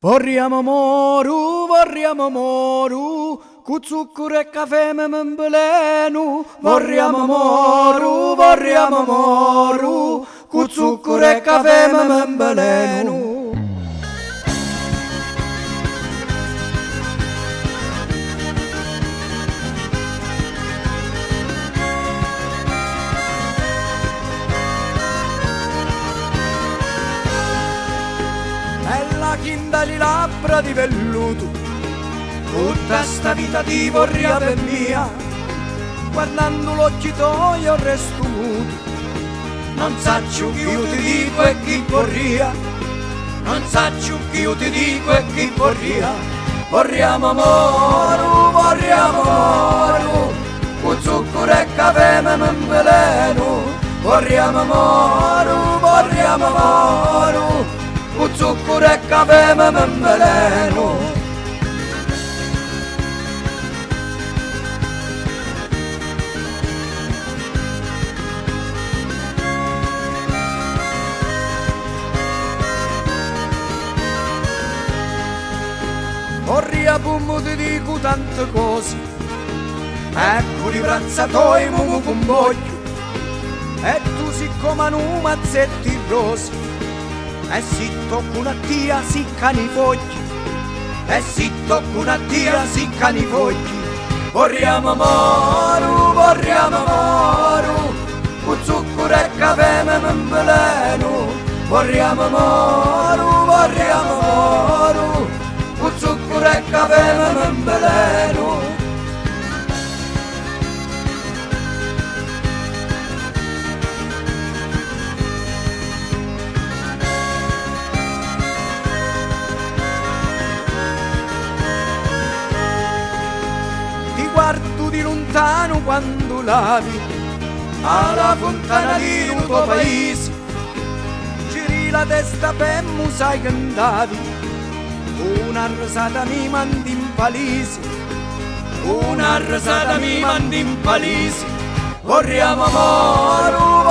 Vorriamo moru, cu zucchero e caffè me m'embelenu. Vorriamo moru, cu zucchero e caffè me m'embelenu. Bella chinda di labbra di velluto, tutta sta vita ti vorria per mia, guardando l'occhi tuoi io resto muto, non saccio chi io ti dico e chi vorria, non saccio chi io ti dico e chi vorria. Vorriamo moru, con zucchero e caffè me m'embelenu. Vorriamo moru, con zucchero e caffè me m'embelenu. Vorria pummo ti dico tante cose, ecco di pranzatoi mumu con voglio, e tu siccome un mazzetti rosi, e si tocca una tia siccano i fogli, e si tocca una tia siccano i fogli. Vorriamo moru, con zucchero e caffè me m'embelenu. Vorriamo moru, con zucchero e caffè me m'embelenu. Ti guardo di lontano quando lavi alla fontana di un tuo paese, giri la testa per sai che andavi, una rosata mi mandi in palese, una rosata mi mandi in palese. Vorriamo moru,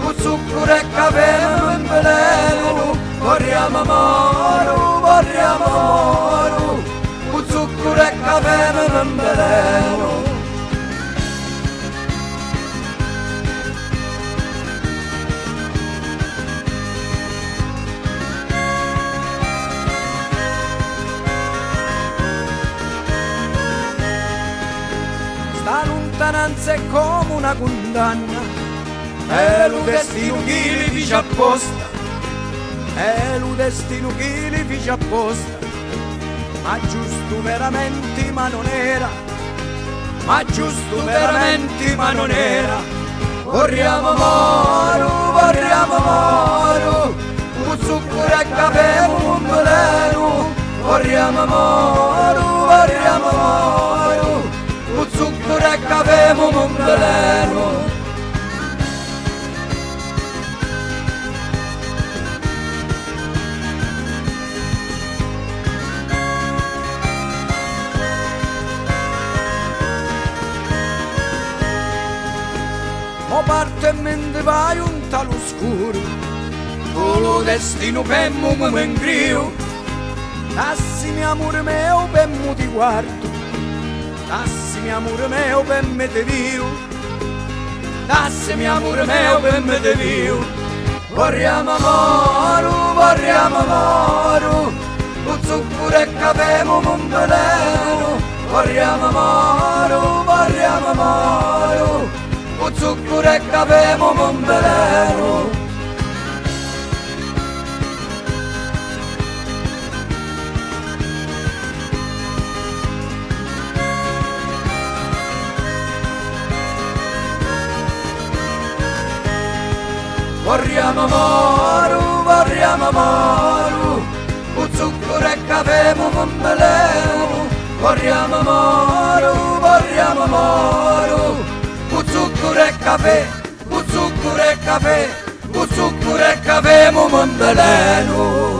con zucchero e caffè me m'embelenu. Vorriamo moru, con zucchero e caffè me m'embelenu. La lontananza è come una condanna, è lo destino chi li fece apposta, è lo destino chi li fece apposta, ma giusto veramente ma non era, ma giusto veramente ma non era. Vorriamo moru, con zucchero e caffè me m'embelenu. Vorriamo moru, con zucchero e caffè me m'embelenu. Mo parte mentre vai un talo scuro, con lo destino per me m'ingrio. Tassimi amore mio per me ti guardo, tassimi amore mio per me te viu, tassimi amore mio per me te viu. Vorriamo moru, con zucchero e caffè me m'embelenu. Vorriamo moru, con zucchero e caffè me m'embelenu. Vorriamo moru, con zucchero e caffè me m'embelenu. Vorriamo moru, con zucchero e caffè, con zucchero e caffè, con zucchero e caffè me m'embelenu.